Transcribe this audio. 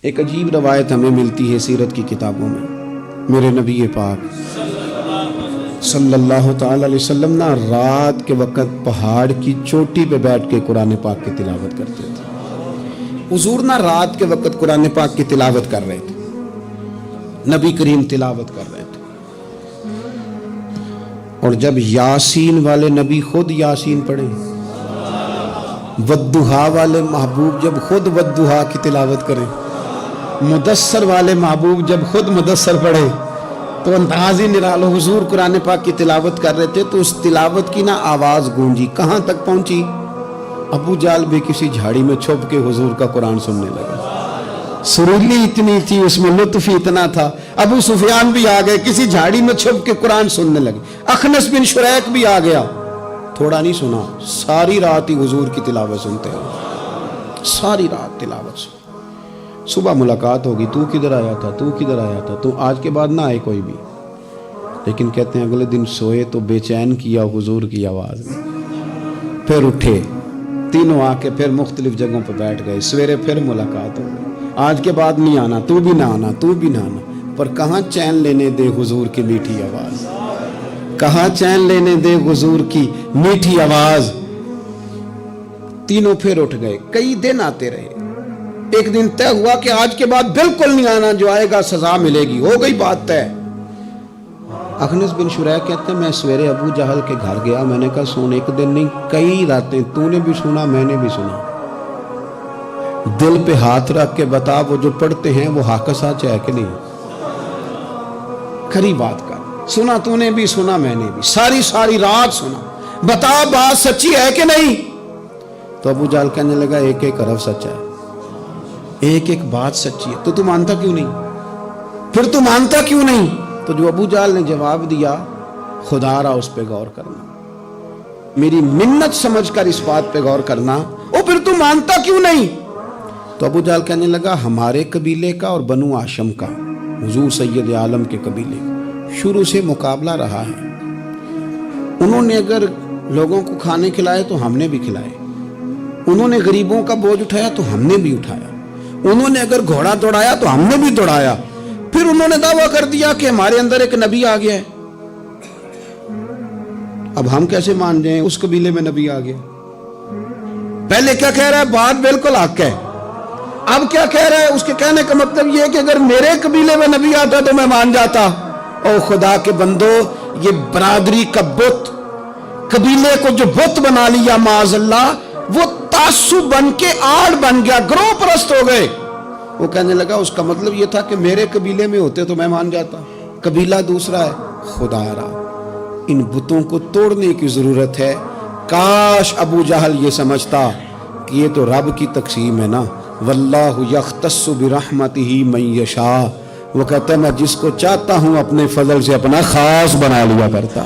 ایک عجیب روایت ہمیں ملتی ہے سیرت کی کتابوں میں. میرے نبی پاک صلی اللہ تعالی علیہ وسلم نا رات کے وقت پہاڑ کی چوٹی پہ بیٹھ کے قرآن پاک کی تلاوت کرتے تھے. حضور نا رات کے وقت قرآن پاک کی تلاوت کر رہے تھے. نبی کریم تلاوت کر رہے تھے اور جب یاسین والے نبی خود یاسین پڑھے، والضحیٰ والے محبوب جب خود والضحیٰ کی تلاوت کریں، مدثر والے محبوب جب خود مدثر پڑھے تو انداز ہی نرالو. حضور قرآن پاک کی تلاوت کر رہے تھے تو اس تلاوت کی نا آواز گونجی. کہاں تک پہنچی؟ ابو جہل بھی کسی جھاڑی میں چھپ کے حضور کا قرآن سننے لگا. سریلی اتنی تھی، اس میں لطف اتنا تھا. ابو سفیان بھی آ گئے، کسی جھاڑی میں چھپ کے قرآن سننے لگے. اخنس بن شریک بھی آ گیا. تھوڑا نہیں سنا، ساری رات ہی حضور کی تلاوت سنتے ہیں. ساری رات تلاوت سن. صبح ملاقات ہوگی، تو کدھر آیا تھا، تو کدھر آیا تھا، تو آج کے بعد نہ آئے کوئی بھی. لیکن کہتے ہیں اگلے دن سوئے تو بے چین کیا حضور کی آواز میں. پھر اٹھے، تینوں آ کے پھر مختلف جگہوں پہ بیٹھ گئے. سویرے پھر ملاقات ہو گئی. آج کے بعد نہیں آنا، تو بھی نہ آنا، تو بھی نہ آنا. پر کہاں چین لینے دے حضور کی میٹھی آواز، کہاں چین لینے دے حضور کی میٹھی آواز. تینوں پھر اٹھ گئے. کئی دن آتے رہے. ایک دن طے ہوا کہ آج کے بعد بالکل نہیں آنا، جو آئے گا سزا ملے گی. ہو گئی بات طے. اخنس بن شریک کہتے ہیں میں سویرے ابو جہل کے گھر گیا. میں نے کہا سن، ایک دن نہیں کئی راتیں تو نے بھی سنا، میں نے بھی سنا. دل پہ ہاتھ رکھ کے بتا، وہ جو پڑھتے ہیں وہ حق سچ ہے کہ نہیں؟ کھری بات کر. سنا تو نے بھی، سنا میں نے بھی، ساری رات سنا. بتا بات سچی ہے کہ نہیں؟ تو ابو جہل کہنے لگا ایک ایک حرف سچا ہے، ایک ایک بات سچی ہے. تو مانتا کیوں نہیں؟ پھر تو مانتا کیوں نہیں؟ تو جو ابو جہل نے جواب دیا، خدا را اس پہ غور کرنا، میری منت سمجھ کر اس بات پہ غور کرنا. او پھر تو مانتا کیوں نہیں؟ تو ابو جہل کہنے لگا ہمارے قبیلے کا اور بنو ہاشم کا، حضور سید عالم کے قبیلے کا شروع سے مقابلہ رہا ہے. انہوں نے اگر لوگوں کو کھانے کھلائے تو ہم نے بھی کھلائے. انہوں نے غریبوں کا بوجھ اٹھایا تو ہم نے بھی اٹھایا. انہوں نے اگر گھوڑا دوڑایا تو ہم نے بھی دوڑایا. پھر انہوں نے دعویٰ کر دیا کہ ہمارے اندر ایک نبی آ گیا ہے. اب ہم کیسے مان جائیں اس قبیلے میں نبی آ گیا؟ پہلے کیا کہہ رہا ہے؟ بات بالکل حق ہے. اب کیا کہہ رہا ہے؟ اس کے کہنے کا مطلب یہ ہے کہ اگر میرے قبیلے میں نبی آتا تو میں مان جاتا. او خدا کے بندو، یہ برادری کا بت، قبیلے کو جو بت بنا لیا معاذ اللہ، وہ تعصب بن کے آڑ بن گیا، گروہ پرست ہو گئے. وہ کہنے لگا اس کا مطلب یہ تھا کہ میرے قبیلے میں ہوتے تو میں مان جاتا. قبیلہ دوسرا ہے. خدا را ان بتوں کو توڑنے کی ضرورت ہے. کاش ابو جہل یہ سمجھتا کہ یہ تو رب کی تقسیم ہے نا، واللہ یختص برحمتہ من یشاء. وہ کہتا ہے میں جس کو چاہتا ہوں اپنے فضل سے اپنا خاص بنا لیا کرتا.